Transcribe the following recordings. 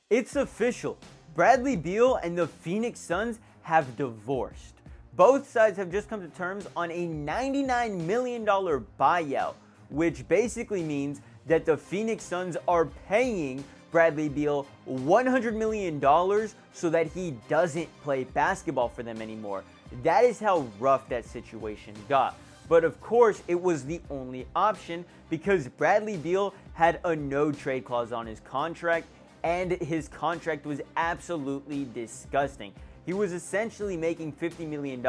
It's official. Bradley Beal and the Phoenix Suns have divorced. Both sides have just come to terms on a $99 million buyout, which basically means that the Phoenix Suns are paying Bradley Beal $100 million so that he doesn't play basketball for them anymore. That is how rough that situation got. But of course, it was the only option because Bradley Beal had a no-trade clause on his contract, and his contract was absolutely disgusting. He was essentially making $50 million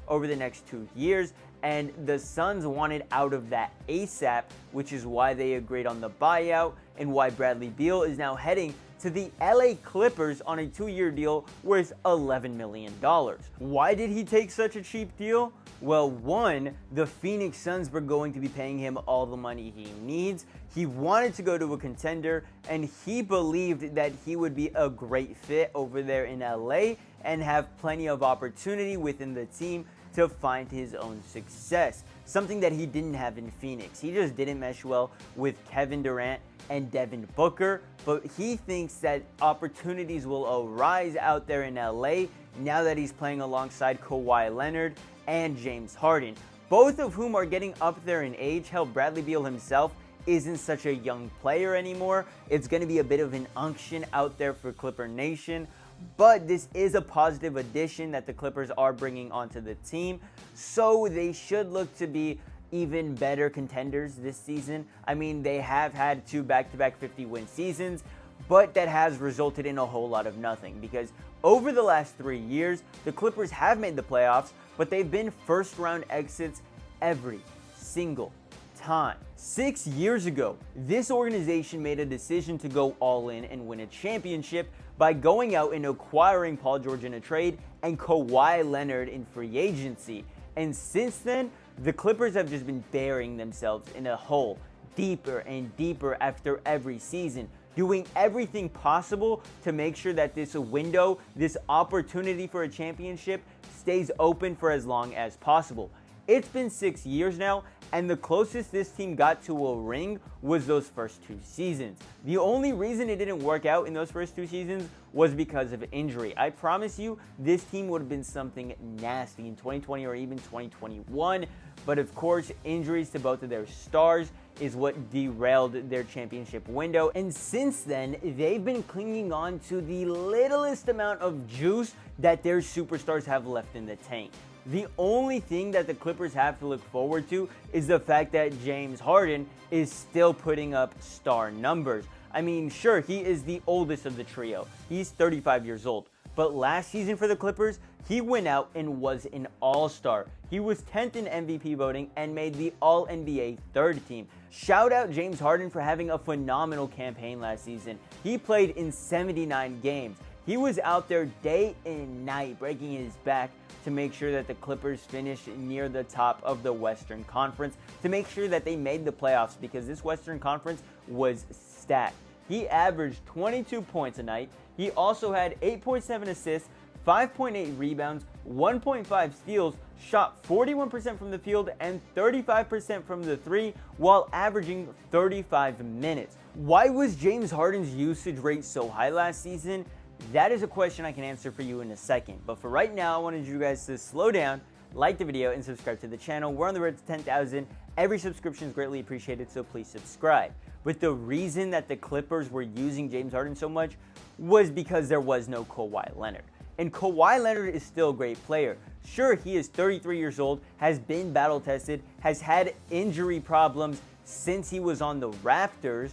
over the next 2 years, and the Suns wanted out of that ASAP, which is why they agreed on the buyout and why Bradley Beal is now heading to the LA Clippers on a 2-year deal worth $11 million. Why did he take such a cheap deal? Well, one, the Phoenix Suns were going to be paying him all the money he needs. He wanted to go to a contender, and he believed that he would be a great fit over there in LA and have plenty of opportunity within the team to find his own success. Something that he didn't have in Phoenix. He just didn't mesh well with Kevin Durant and Devin Booker, but he thinks that opportunities will arise out there in LA now that he's playing alongside Kawhi Leonard and James Harden, both of whom are getting up there in age. Hell, Bradley Beal himself isn't such a young player anymore. It's going to be a bit of an unction out there for Clipper Nation, but this is a positive addition that the Clippers are bringing onto the team, so they should look to be even better contenders this season. I mean, they have had 2 back-to-back 50-win seasons, but that has resulted in a whole lot of nothing because over the last 3 years, the Clippers have made the playoffs, but they've been first-round exits every single time. 6 years ago, this organization made a decision to go all in and win a championship by going out and acquiring Paul George in a trade and Kawhi Leonard in free agency. And since then, the Clippers have just been burying themselves in a hole deeper and deeper after every season, doing everything possible to make sure that this window, this opportunity for a championship, stays open for as long as possible. It's been 6 years now, and the closest this team got to a ring was those first 2 seasons. The only reason it didn't work out in those first 2 seasons was because of injury. I promise you, this team would have been something nasty in 2020 or even 2021, but of course, injuries to both of their stars is what derailed their championship window, and since then, they've been clinging on to the littlest amount of juice that their superstars have left in the tank. The only thing that the Clippers have to look forward to is the fact that James Harden is still putting up star numbers. I mean, sure, he is the oldest of the trio. He's 35 years old. But last season for the Clippers, he went out and was an all-star. He was 10th in MVP voting and made the All-NBA third team. Shout out James Harden for having a phenomenal campaign last season. He played in 79 games. He was out there day and night breaking his back to make sure that the Clippers finished near the top of the Western Conference, to make sure that they made the playoffs because this Western Conference was stacked. He averaged 22 points a night. He also had 8.7 assists, 5.8 rebounds, 1.5 steals, shot 41% from the field and 35% from the three while averaging 35 minutes. Why was James Harden's usage rate so high last season? That is a question I can answer for you in a second. But for right now, I wanted you guys to slow down, like the video, and subscribe to the channel. We're on the road to 10,000. Every subscription is greatly appreciated, so please subscribe. But the reason that the Clippers were using James Harden so much was because there was no Kawhi Leonard. And Kawhi Leonard is still a great player. Sure, he is 33 years old, has been battle-tested, has had injury problems since he was on the Raptors,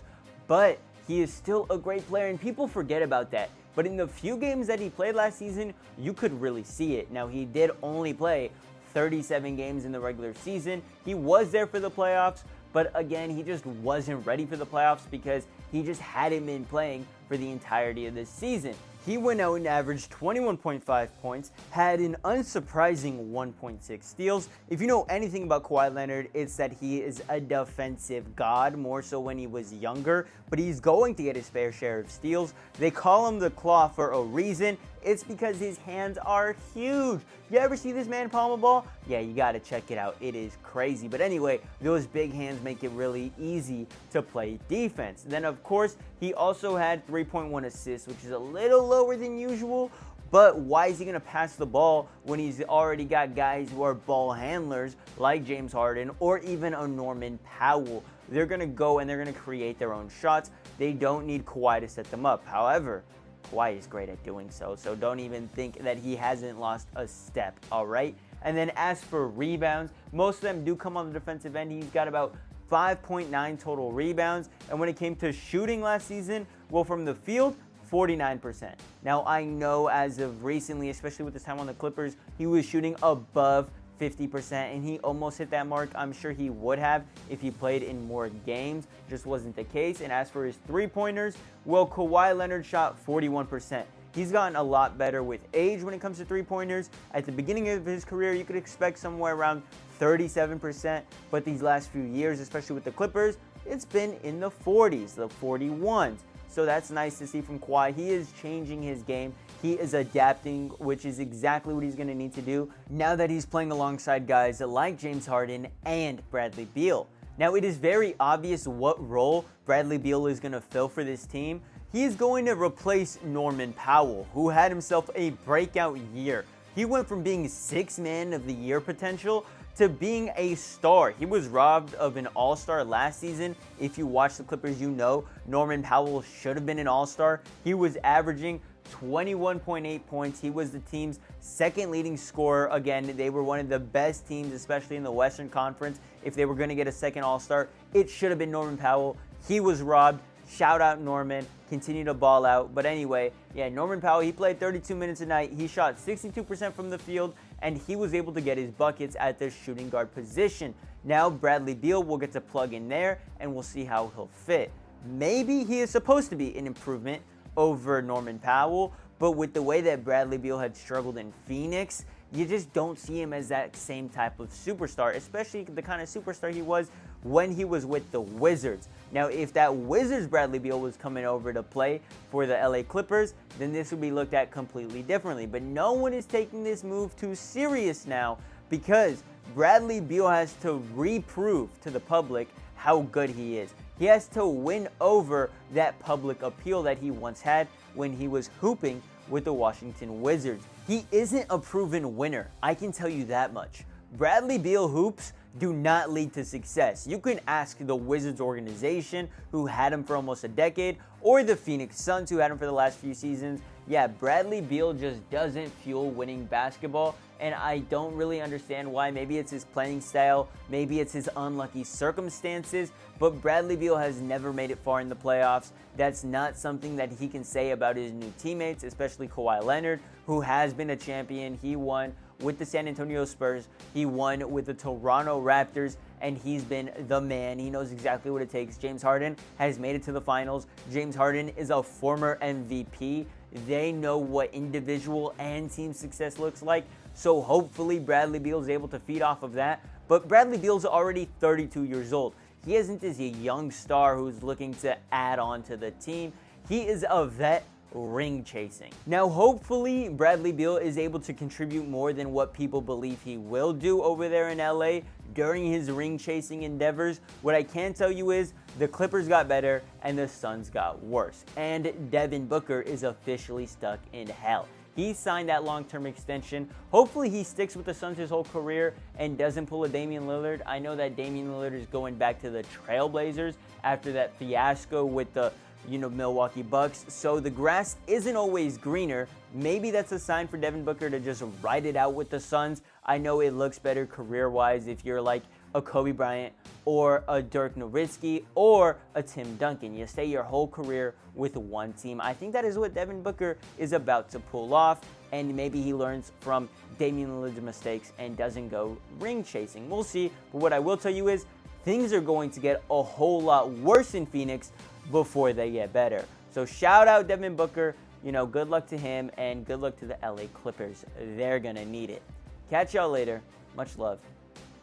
but he is still a great player, and people forget about that. But in the few games that he played last season, you could really see it. Now, he did only play 37 games in the regular season. He was there for the playoffs, but again, he just wasn't ready for the playoffs because he just hadn't been playing for the entirety of this season. He went out and averaged 21.5 points, had an unsurprising 1.6 steals. If you know anything about Kawhi Leonard, it's that he is a defensive god, more so when he was younger, but he's going to get his fair share of steals. They call him the Claw for a reason. It's because his hands are huge. You ever see this man palm a ball? Yeah, you gotta check it out. It is crazy. But anyway, those big hands make it really easy to play defense. Then of course, he also had 3.1 assists, which is a little lower than usual. But why is he going to pass the ball when he's already got guys who are ball handlers like James Harden or even a Norman Powell? They're going to go and they're going to create their own shots. They don't need Kawhi to set them up. However, Kawhi is great at doing so don't even think that he hasn't lost a step, all right? And then as for rebounds, most of them do come on the defensive end. He's got about 5.9 total rebounds. And when it came to shooting last season, well, from the field, 49%. Now, I know as of recently, especially with his time on the Clippers, he was shooting above 50%, and he almost hit that mark. I'm sure he would have if he played in more games. Just wasn't the case. And as for his three-pointers, well, Kawhi Leonard shot 41%. He's gotten a lot better with age when it comes to three-pointers. At the beginning of his career, you could expect somewhere around 37%, but these last few years, especially with the Clippers, it's been in the 40s, the 41s. So that's nice to see from Kawhi. He is changing his game. He is adapting, which is exactly what he's going to need to do now that he's playing alongside guys like James Harden and Bradley Beal. Now, it is very obvious what role Bradley Beal is going to fill for this team. He is going to replace Norman Powell, who had himself a breakout year. He went from being Sixth Man of the Year potential to being a star. He was robbed of an all-star last season. If you watch the Clippers, you know Norman Powell should have been an all-star. He was averaging 21.8 points. He was the team's second leading scorer. Again, they were one of the best teams, especially in the Western Conference. If they were going to get a second all-star, it should have been Norman Powell. He was robbed. Shout out Norman. Continue to ball out. But anyway, yeah, Norman Powell, he played 32 minutes a night. He shot 62% from the field, and he was able to get his buckets at the shooting guard position. Now Bradley Beal will get to plug in there, and we'll see how he'll fit. Maybe he is supposed to be an improvement over Norman Powell, but with the way that Bradley Beal had struggled in Phoenix, you just don't see him as that same type of superstar, especially the kind of superstar he was when he was with the Wizards. Now, if that Wizards Bradley Beal was coming over to play for the LA Clippers, then this would be looked at completely differently. But no one is taking this move too serious now because Bradley Beal has to reprove to the public how good he is. He has to win over that public appeal that he once had when he was hooping with the Washington Wizards. He isn't a proven winner, I can tell you that much. Bradley Beal hoops do not lead to success. You can ask the Wizards organization, who had him for almost a decade, or the Phoenix Suns, who had him for the last few seasons. Yeah, Bradley Beal just doesn't fuel winning basketball, and I don't really understand why. Maybe it's his playing style, maybe it's his unlucky circumstances, but Bradley Beal has never made it far in the playoffs. That's not something that he can say about his new teammates, especially Kawhi Leonard, who has been a champion. He won with the San Antonio Spurs, he won with the Toronto Raptors, and he's been the man. He knows exactly what it takes. James Harden has made it to the finals. James Harden is a former MVP. They know what individual and team success looks like, so hopefully Bradley Beal is able to feed off of that. But Bradley Beal's already 32 years old. He isn't just a young star who's looking to add on to the team. He is a vet ring chasing. Now, hopefully Bradley Beal is able to contribute more than what people believe he will do over there in LA during his ring chasing endeavors. What I can tell you is the Clippers got better and the Suns got worse. And Devin Booker is officially stuck in hell. He signed that long-term extension. Hopefully he sticks with the Suns his whole career and doesn't pull a Damian Lillard. I know that Damian Lillard is going back to the Trailblazers after that fiasco with the Milwaukee Bucks. So the grass isn't always greener. Maybe that's a sign for Devin Booker to just ride it out with the Suns. I know it looks better career-wise if you're like a Kobe Bryant or a Dirk Nowitzki or a Tim Duncan. You stay your whole career with one team. I think that is what Devin Booker is about to pull off, and maybe he learns from Damian Lillard's mistakes and doesn't go ring chasing. We'll see. But what I will tell you is things are going to get a whole lot worse in Phoenix before they get better. So shout out Devin Booker. Good luck to him and good luck to the LA Clippers. They're going to need it. Catch y'all later. Much love.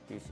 Deuces.